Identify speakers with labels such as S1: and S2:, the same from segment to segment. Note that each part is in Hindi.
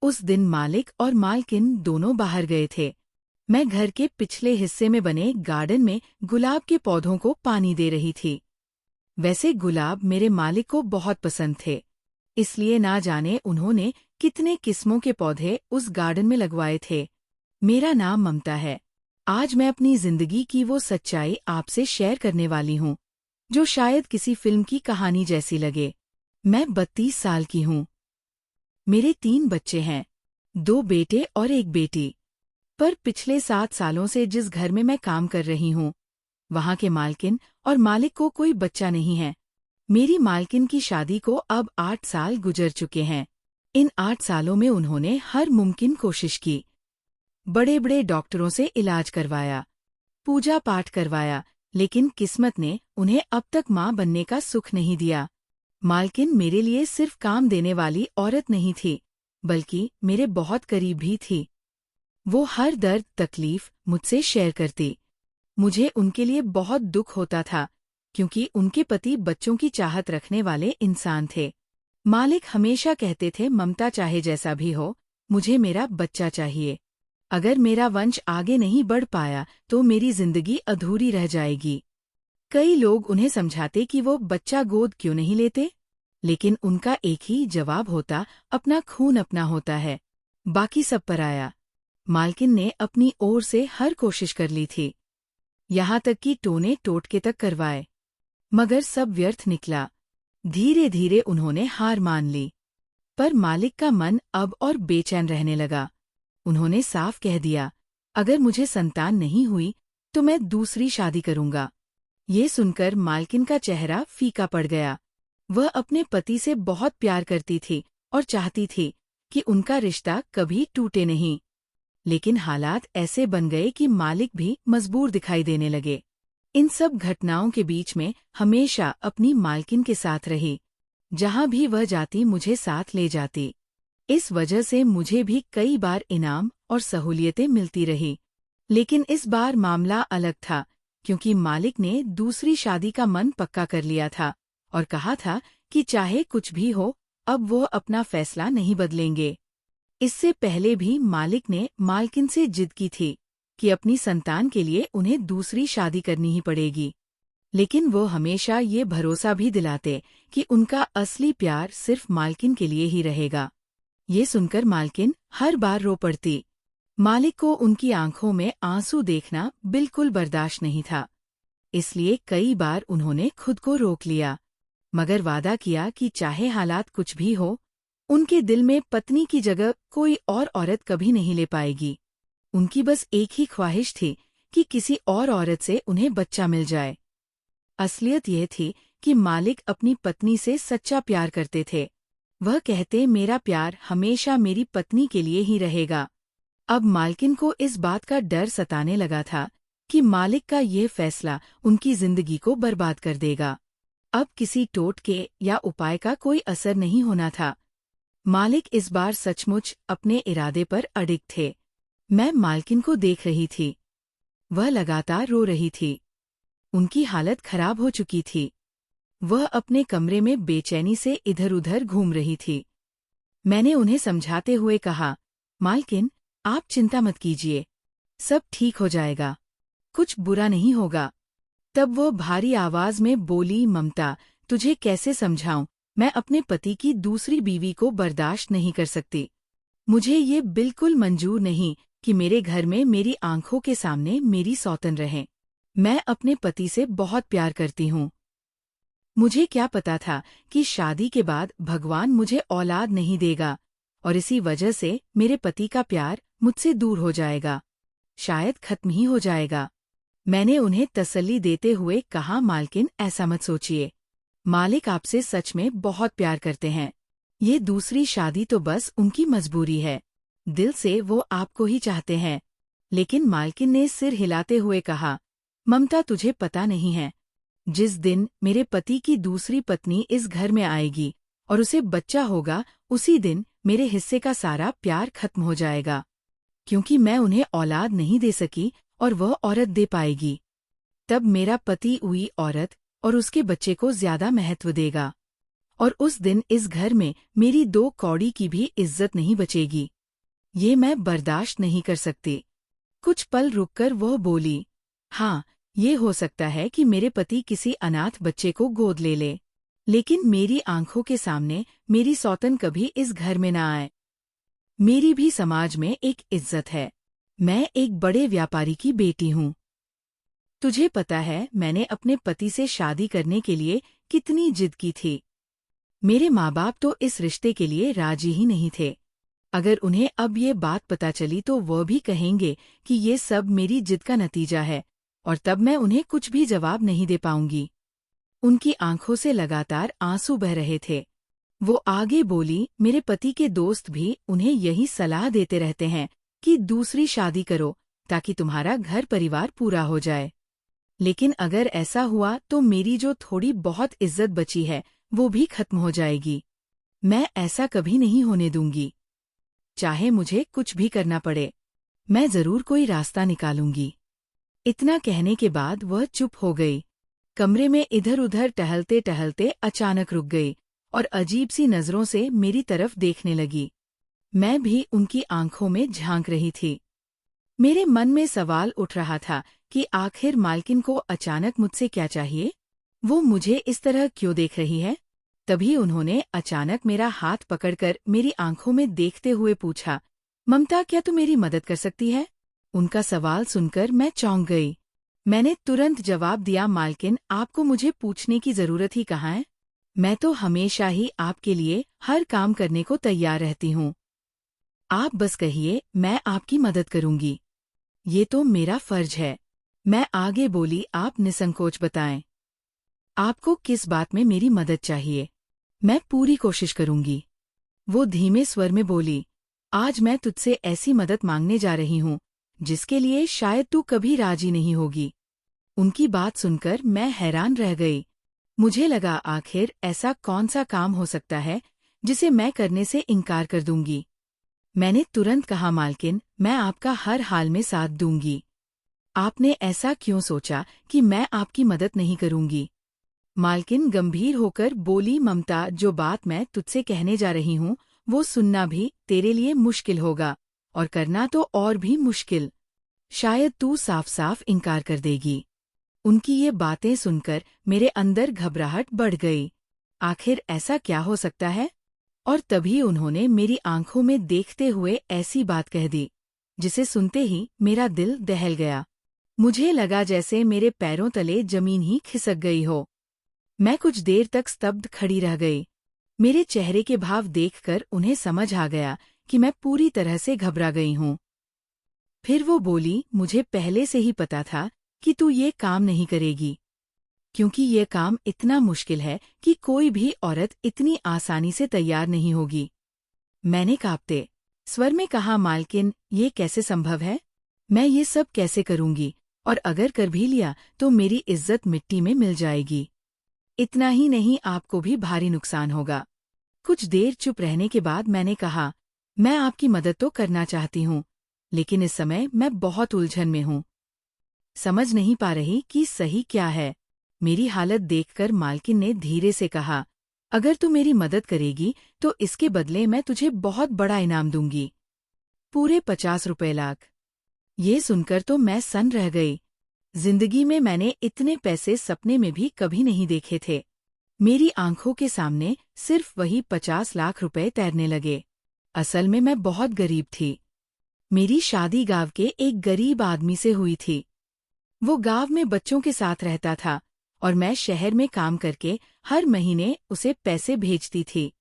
S1: उस दिन मालिक और मालकिन दोनों बाहर गए थे। मैं घर के पिछले हिस्से में बने गार्डन में गुलाब के पौधों को पानी दे रही थी। वैसे गुलाब मेरे मालिक को बहुत पसंद थे, इसलिए ना जाने उन्होंने कितने किस्मों के पौधे उस गार्डन में लगवाए थे। मेरा नाम ममता है। आज मैं अपनी जिंदगी की वो सच्चाई आपसे शेयर करने वाली हूँ, जो शायद किसी फिल्म की कहानी जैसी लगे। मैं 32 साल की हूँ। मेरे 3 बच्चे हैं, 2 बेटे और 1 बेटी। पर पिछले 7 सालों से जिस घर में मैं काम कर रही हूँ, वहाँ के मालकिन और मालिक को कोई बच्चा नहीं है। मेरी मालकिन की शादी को अब 8 साल गुजर चुके हैं। इन 8 सालों में उन्होंने हर मुमकिन कोशिश की। बड़े बड़े डॉक्टरों से इलाज करवाया, पूजा पाठ करवाया, लेकिन किस्मत ने उन्हें अब तक माँ बनने का सुख नहीं दिया। मालकिन मेरे लिए सिर्फ काम देने वाली औरत नहीं थी, बल्कि मेरे बहुत करीब भी थी। वो हर दर्द तकलीफ मुझसे शेयर करती। मुझे उनके लिए बहुत दुख होता था, क्योंकि उनके पति बच्चों की चाहत रखने वाले इंसान थे। मालिक हमेशा कहते थे, ममता चाहे जैसा भी हो, मुझे मेरा बच्चा चाहिए। अगर मेरा वंश आगे नहीं बढ़ पाया तो मेरी जिंदगी अधूरी रह जाएगी। कई लोग उन्हें समझाते कि वो बच्चा गोद क्यों नहीं लेते, लेकिन उनका एक ही जवाब होता, अपना खून अपना होता है, बाकी सब पराया। मालकिन ने अपनी ओर से हर कोशिश कर ली थी, यहाँ तक कि टोने टोटके तक करवाए, मगर सब व्यर्थ निकला। धीरे धीरे उन्होंने हार मान ली। पर मालिक का मन अब और बेचैन रहने लगा। उन्होंने साफ कह दिया, अगर मुझे संतान नहीं हुई तो मैं दूसरी शादी करूंगा। ये सुनकर मालकिन का चेहरा फीका पड़ गया। वह अपने पति से बहुत प्यार करती थी और चाहती थी कि उनका रिश्ता कभी टूटे नहीं। लेकिन हालात ऐसे बन गए कि मालिक भी मजबूर दिखाई देने लगे। इन सब घटनाओं के बीच में हमेशा अपनी मालकिन के साथ रही। जहां भी वह जाती मुझे साथ ले जाती। इस वजह से मुझे भी कई बार इनाम और सहूलियतें मिलती रही। लेकिन इस बार मामला अलग था, क्योंकि मालिक ने दूसरी शादी का मन पक्का कर लिया था और कहा था कि चाहे कुछ भी हो, अब वो अपना फैसला नहीं बदलेंगे। इससे पहले भी मालिक ने मालकिन से जिद की थी कि अपनी संतान के लिए उन्हें दूसरी शादी करनी ही पड़ेगी। लेकिन वो हमेशा ये भरोसा भी दिलाते कि उनका असली प्यार सिर्फ मालकिन के लिए ही रहेगा। ये सुनकर मालकिन हर बार रो पड़ती। मालिक को उनकी आंखों में आंसू देखना बिल्कुल बर्दाश्त नहीं था, इसलिए कई बार उन्होंने खुद को रोक लिया, मगर वादा किया कि चाहे हालात कुछ भी हो, उनके दिल में पत्नी की जगह कोई और औरत कभी नहीं ले पाएगी। उनकी बस एक ही ख्वाहिश थी कि किसी और औरत से उन्हें बच्चा मिल जाए। असलियत यह थी कि मालिक अपनी पत्नी से सच्चा प्यार करते थे। वह कहते, मेरा प्यार हमेशा मेरी पत्नी के लिए ही रहेगा। अब मालकिन को इस बात का डर सताने लगा था कि मालिक का यह फैसला उनकी जिंदगी को बर्बाद कर देगा। अब किसी टोटके या उपाय का कोई असर नहीं होना था। मालिक इस बार सचमुच अपने इरादे पर अडिग थे। मैं मालकिन को देख रही थी। वह लगातार रो रही थी। उनकी हालत खराब हो चुकी थी। वह अपने कमरे में बेचैनी से इधर उधर घूम रही थी। मैंने उन्हें समझाते हुए कहा, मालकिन, आप चिंता मत कीजिए, सब ठीक हो जाएगा, कुछ बुरा नहीं होगा। तब वो भारी आवाज में बोली, ममता, तुझे कैसे समझाऊं, मैं अपने पति की दूसरी बीवी को बर्दाश्त नहीं कर सकती। मुझे ये बिल्कुल मंजूर नहीं कि मेरे घर में मेरी आंखों के सामने मेरी सौतन रहे। मैं अपने पति से बहुत प्यार करती हूँ। मुझे क्या पता था कि शादी के बाद भगवान मुझे औलाद नहीं देगा और इसी वजह से मेरे पति का प्यार मुझसे दूर हो जाएगा, शायद खत्म ही हो जाएगा। मैंने उन्हें तसल्ली देते हुए कहा, मालकिन, ऐसा मत सोचिए, मालिक आपसे सच में बहुत प्यार करते हैं। ये दूसरी शादी तो बस उनकी मजबूरी है, दिल से वो आपको ही चाहते हैं। लेकिन मालकिन ने सिर हिलाते हुए कहा, ममता, तुझे पता नहीं है, जिस दिन मेरे पति की दूसरी पत्नी इस घर में आएगी और उसे बच्चा होगा, उसी दिन मेरे हिस्से का सारा प्यार खत्म हो जाएगा, क्योंकि मैं उन्हें औलाद नहीं दे सकी और वह औरत दे पाएगी। तब मेरा पति हुई औरत और उसके बच्चे को ज्यादा महत्व देगा और उस दिन इस घर में मेरी 2 कौड़ी की भी इज्जत नहीं बचेगी। ये मैं बर्दाश्त नहीं कर सकती। कुछ पल रुककर वह बोली, हाँ, ये हो सकता है कि मेरे पति किसी अनाथ बच्चे को गोद ले ले, लेकिन मेरी आंखों के सामने मेरी सौतन कभी इस घर में ना आए। मेरी भी समाज में एक इज्जत है। मैं एक बड़े व्यापारी की बेटी हूँ। तुझे पता है मैंने अपने पति से शादी करने के लिए कितनी जिद की थी। मेरे माँ बाप तो इस रिश्ते के लिए राजी ही नहीं थे। अगर उन्हें अब ये बात पता चली तो वह भी कहेंगे कि ये सब मेरी जिद का नतीजा है, और तब मैं उन्हें कुछ भी जवाब नहीं दे पाऊंगी। उनकी आंखों से लगातार आंसू बह रहे थे। वो आगे बोली, मेरे पति के दोस्त भी उन्हें यही सलाह देते रहते हैं कि दूसरी शादी करो ताकि तुम्हारा घर परिवार पूरा हो जाए। लेकिन अगर ऐसा हुआ तो मेरी जो थोड़ी बहुत इज्जत बची है वो भी खत्म हो जाएगी। मैं ऐसा कभी नहीं होने दूंगी। चाहे मुझे कुछ भी करना पड़े, मैं जरूर कोई रास्ता निकालूंगी। इतना कहने के बाद वह चुप हो गई। कमरे में इधर उधर टहलते टहलते अचानक रुक गई और अजीब सी नजरों से मेरी तरफ देखने लगी। मैं भी उनकी आंखों में झांक रही थी। मेरे मन में सवाल उठ रहा था कि आखिर मालकिन को अचानक मुझसे क्या चाहिए? वो मुझे इस तरह क्यों देख रही है? तभी उन्होंने अचानक मेरा हाथ पकड़कर मेरी आंखों में देखते हुए पूछा, ममता, क्या तू मेरी मदद कर सकती है? उनका सवाल सुनकर मैं चौंक गई। मैंने तुरंत जवाब दिया, मालकिन, आपको मुझे पूछने की जरूरत ही कहाँ है? मैं तो हमेशा ही आपके लिए हर काम करने को तैयार रहती हूँ। आप बस कहिए, मैं आपकी मदद करूंगी। ये तो मेरा फर्ज है। मैं आगे बोली, आप निसंकोच बताएं। आपको किस बात में मेरी मदद चाहिए? मैं पूरी कोशिश करूंगी। वो धीमे स्वर में बोली, आज मैं तुझसे ऐसी मदद मांगने जा रही हूँ जिसके लिए शायद तू कभी राजी नहीं होगी। उनकी बात सुनकर मैं हैरान रह गई। मुझे लगा आखिर ऐसा कौन सा काम हो सकता है जिसे मैं करने से इनकार कर दूंगी। मैंने तुरंत कहा, मालकिन, मैं आपका हर हाल में साथ दूंगी। आपने ऐसा क्यों सोचा कि मैं आपकी मदद नहीं करूंगी? मालकिन गंभीर होकर बोली, ममता, जो बात मैं तुझसे कहने जा रही हूँ वो सुनना भी तेरे लिए मुश्किल होगा और करना तो और भी मुश्किल। शायद तू साफ साफ इनकार कर देगी। उनकी ये बातें सुनकर मेरे अंदर घबराहट बढ़ गई। आखिर ऐसा क्या हो सकता है? और तभी उन्होंने मेरी आंखों में देखते हुए ऐसी बात कह दी जिसे सुनते ही मेरा दिल दहल गया। मुझे लगा जैसे मेरे पैरों तले जमीन ही खिसक गई हो। मैं कुछ देर तक स्तब्ध खड़ी रह गई। मेरे चेहरे के भाव देखकर उन्हें समझ आ गया कि मैं पूरी तरह से घबरा गई हूँ। फिर वो बोली, मुझे पहले से ही पता था कि तू ये काम नहीं करेगी, क्योंकि ये काम इतना मुश्किल है कि कोई भी औरत इतनी आसानी से तैयार नहीं होगी। मैंने कांपते स्वर में कहा, मालकिन, ये कैसे संभव है? मैं ये सब कैसे करूंगी? और अगर कर भी लिया तो मेरी इज्जत मिट्टी में मिल जाएगी। इतना ही नहीं, आपको भी भारी नुकसान होगा। कुछ देर चुप रहने के बाद मैंने कहा, मैं आपकी मदद तो करना चाहती हूँ, लेकिन इस समय मैं बहुत उलझन में हूँ। समझ नहीं पा रही कि सही क्या है। मेरी हालत देखकर मालकिन ने धीरे से कहा, अगर तू मेरी मदद करेगी तो इसके बदले मैं तुझे बहुत बड़ा इनाम दूंगी, पूरे 50 रुपए लाख। ये सुनकर तो मैं सन्न रह गई। जिंदगी में मैंने इतने पैसे सपने में भी कभी नहीं देखे थे। मेरी आंखों के सामने सिर्फ वही 50 लाख रुपए तैरने लगे। असल में मैं बहुत गरीब थी। मेरी शादी गांव के एक गरीब आदमी से हुई थी। वो गांव में बच्चों के साथ रहता था और मैं शहर में काम करके हर महीने उसे पैसे भेजती थी।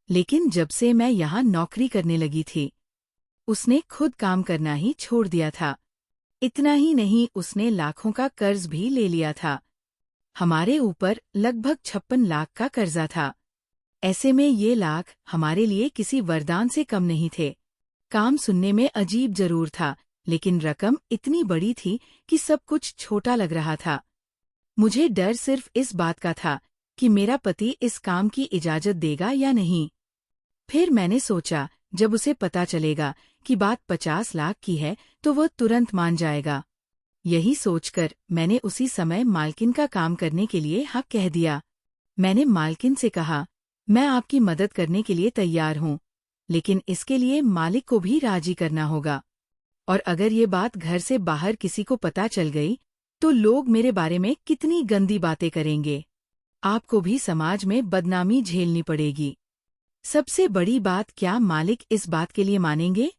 S1: लेकिन जब से मैं यहाँ नौकरी करने लगी थी, उसने खुद काम करना ही छोड़ दिया था। इतना ही नहीं, उसने लाखों का कर्ज भी ले लिया था। हमारे ऊपर लगभग 56 लाख का कर्जा था। ऐसे में ये लाख हमारे लिए किसी वरदान से कम नहीं थे। काम सुनने में अजीब जरूर था, लेकिन रकम इतनी बड़ी थी कि सब कुछ छोटा लग रहा था। मुझे डर सिर्फ इस बात का था कि मेरा पति इस काम की इजाजत देगा या नहीं। फिर मैंने सोचा, जब उसे पता चलेगा कि बात 50 लाख की है तो वह तुरंत मान जाएगा। यही सोचकर मैंने उसी समय मालकिन का काम करने के लिए हाँ कह दिया। मैंने मालकिन से कहा, मैं आपकी मदद करने के लिए तैयार हूँ, लेकिन इसके लिए मालिक को भी राजी करना होगा। और अगर ये बात घर से बाहर किसी को पता चल गई, तो लोग मेरे बारे में कितनी गंदी बातें करेंगे। आपको भी समाज में बदनामी झेलनी पड़ेगी। सबसे बड़ी बात, क्या मालिक इस बात के लिए मानेंगे?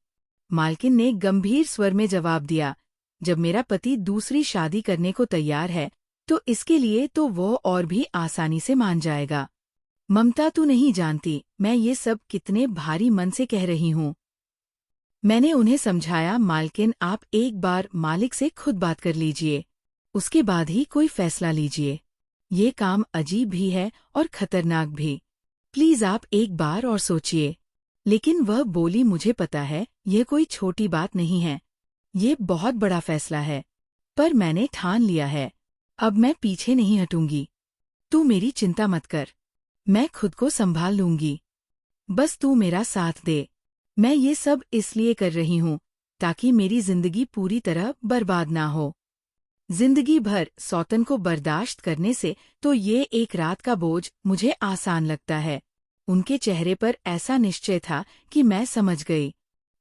S1: मालकिन ने गंभीर स्वर में जवाब दिया, जब मेरा पति दूसरी शादी करने को तैयार है, तो इसके लिए तो वो और भी आसानी से मान जाएगा। ममता, तू नहीं जानती मैं ये सब कितने भारी मन से कह रही हूँ। मैंने उन्हें समझाया, मालकिन आप एक बार मालिक से खुद बात कर लीजिए, उसके बाद ही कोई फैसला लीजिए। ये काम अजीब भी है और खतरनाक भी। प्लीज आप एक बार और सोचिए। लेकिन वह बोली, मुझे पता है यह कोई छोटी बात नहीं है, ये बहुत बड़ा फैसला है, पर मैंने ठान लिया है, अब मैं पीछे नहीं हटूंगी। तू मेरी चिंता मत कर, मैं खुद को संभाल लूंगी, बस तू मेरा साथ दे। मैं ये सब इसलिए कर रही हूँ ताकि मेरी जिंदगी पूरी तरह बर्बाद ना हो। जिंदगी भर सौतन को बर्दाश्त करने से तो ये एक रात का बोझ मुझे आसान लगता है। उनके चेहरे पर ऐसा निश्चय था कि मैं समझ गई,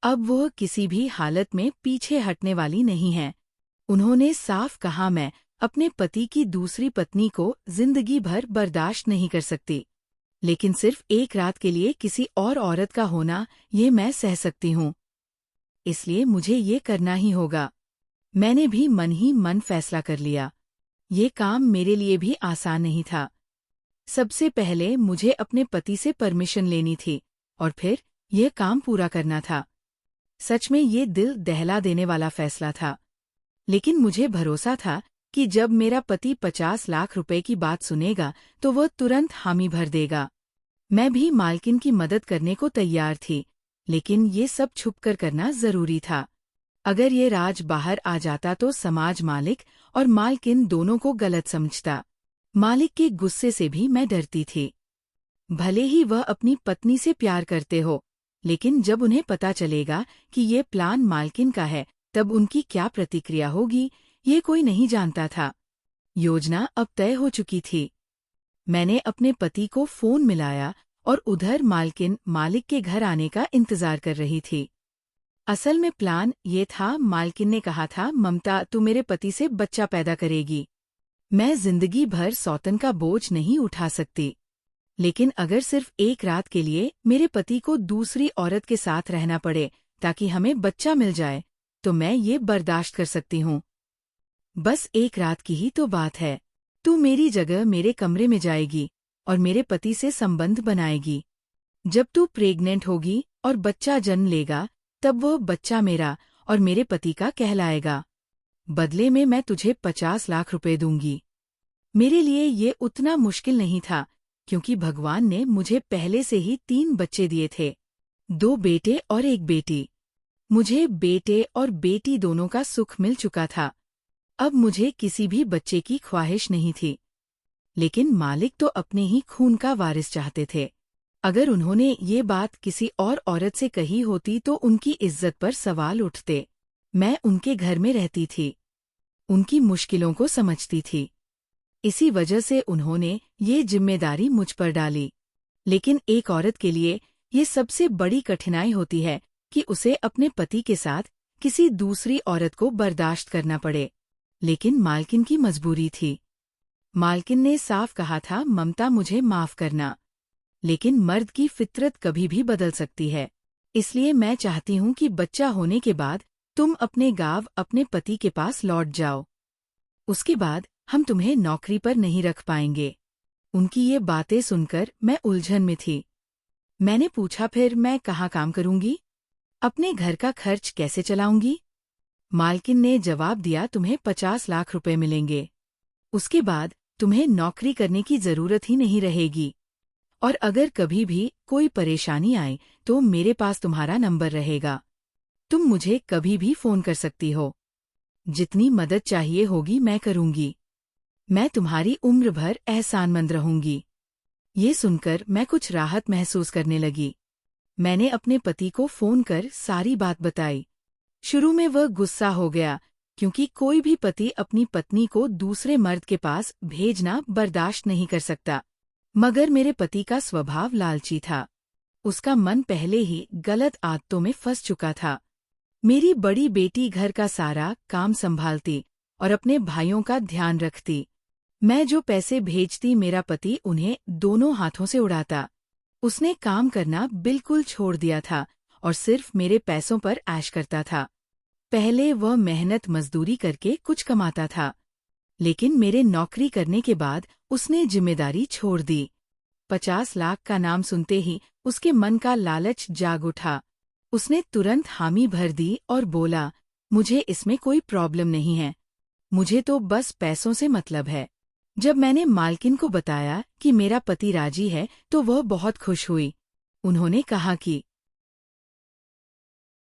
S1: अब वह किसी भी हालत में पीछे हटने वाली नहीं है। उन्होंने साफ कहा, मैं अपने पति की दूसरी पत्नी को जिंदगी भर बर्दाश्त नहीं कर सकती, लेकिन सिर्फ एक रात के लिए किसी और औरत का होना ये मैं सह सकती हूँ। इसलिए मुझे ये करना ही होगा। मैंने भी मन ही मन फैसला कर लिया। ये काम मेरे लिए भी आसान नहीं था। सबसे पहले मुझे अपने पति से परमिशन लेनी थी और फिर यह काम पूरा करना था। सच में ये दिल दहला देने वाला फैसला था, लेकिन मुझे भरोसा था कि जब मेरा पति 50 लाख रुपए की बात सुनेगा तो वह तुरंत हामी भर देगा। मैं भी मालकिन की मदद करने को तैयार थी, लेकिन ये सब छुपकर करना जरूरी था। अगर ये राज बाहर आ जाता तो समाज मालिक और मालकिन दोनों को गलत समझता। मालिक के गुस्से से भी मैं डरती थी। भले ही वह अपनी पत्नी से प्यार करते हो, लेकिन जब उन्हें पता चलेगा कि ये प्लान मालकिन का है, तब उनकी क्या प्रतिक्रिया होगी, ये कोई नहीं जानता था। योजना अब तय हो चुकी थी। मैंने अपने पति को फोन मिलाया और उधर मालकिन मालिक के घर आने का इंतजार कर रही थी। असल में प्लान ये था, मालकिन ने कहा था, ममता तू मेरे पति से बच्चा पैदा करेगी। मैं जिंदगी भर सौतन का बोझ नहीं उठा सकती, लेकिन अगर सिर्फ एक रात के लिए मेरे पति को दूसरी औरत के साथ रहना पड़े ताकि हमें बच्चा मिल जाए, तो मैं ये बर्दाश्त कर सकती हूँ। बस एक रात की ही तो बात है। तू मेरी जगह मेरे कमरे में जाएगी और मेरे पति से संबंध बनाएगी। जब तू प्रेग्नेंट होगी और बच्चा जन्म लेगा, तब वह बच्चा मेरा और मेरे पति का कहलाएगा। बदले में मैं तुझे 50 लाख रुपए दूंगी। मेरे लिए ये उतना मुश्किल नहीं था, क्योंकि भगवान ने मुझे पहले से ही 3 बच्चे दिए थे, 2 बेटे और 1 बेटी। मुझे बेटे और बेटी दोनों का सुख मिल चुका था। अब मुझे किसी भी बच्चे की ख्वाहिश नहीं थी। लेकिन मालिक तो अपने ही खून का वारिस चाहते थे। अगर उन्होंने ये बात किसी और औरत से कही होती तो उनकी इज्जत पर सवाल उठते। मैं उनके घर में रहती थी, उनकी मुश्किलों को समझती थी। इसी वजह से उन्होंने ये जिम्मेदारी मुझ पर डाली। लेकिन एक औरत के लिए ये सबसे बड़ी कठिनाई होती है कि उसे अपने पति के साथ किसी दूसरी औरत को बर्दाश्त करना पड़े। लेकिन मालकिन की मजबूरी थी। मालकिन ने साफ कहा था, ममता मुझे माफ करना, लेकिन मर्द की फितरत कभी भी बदल सकती है। इसलिए मैं चाहती हूँ कि बच्चा होने के बाद तुम अपने गाँव अपने पति के पास लौट जाओ। उसके बाद हम तुम्हें नौकरी पर नहीं रख पाएंगे। उनकी ये बातें सुनकर मैं उलझन में थी। मैंने पूछा, फिर मैं कहाँ काम करूंगी? अपने घर का खर्च कैसे चलाऊंगी? मालकिन ने जवाब दिया, तुम्हें 50 लाख रुपए मिलेंगे। उसके बाद तुम्हें नौकरी करने की जरूरत ही नहीं रहेगी। और अगर कभी भी कोई परेशानी आए तो मेरे पास तुम्हारा नंबर रहेगा। तुम मुझे कभी भी फोन कर सकती हो। जितनी मदद चाहिए होगी मैं करूंगी। मैं तुम्हारी उम्र भर एहसानमंद रहूंगी। ये सुनकर मैं कुछ राहत महसूस करने लगी। मैंने अपने पति को फोन कर सारी बात बताई। शुरू में वह गुस्सा हो गया, क्योंकि कोई भी पति अपनी पत्नी को दूसरे मर्द के पास भेजना बर्दाश्त नहीं कर सकता। मगर मेरे पति का स्वभाव लालची था। उसका मन पहले ही गलत आदतों में फंस चुका था। मेरी बड़ी बेटी घर का सारा काम संभालती और अपने भाइयों का ध्यान रखती। मैं जो पैसे भेजती मेरा पति उन्हें दोनों हाथों से उड़ाता। उसने काम करना बिल्कुल छोड़ दिया था और सिर्फ मेरे पैसों पर ऐश करता था। पहले वह मेहनत मजदूरी करके कुछ कमाता था, लेकिन मेरे नौकरी करने के बाद उसने जिम्मेदारी छोड़ दी। 50 लाख का नाम सुनते ही उसके मन का लालच जाग उठा। उसने तुरंत हामी भर दी और बोला, मुझे इसमें कोई प्रॉब्लम नहीं है, मुझे तो बस पैसों से मतलब है। जब मैंने मालकिन को बताया कि मेरा पति राजी है तो वह बहुत खुश हुई। उन्होंने कहा कि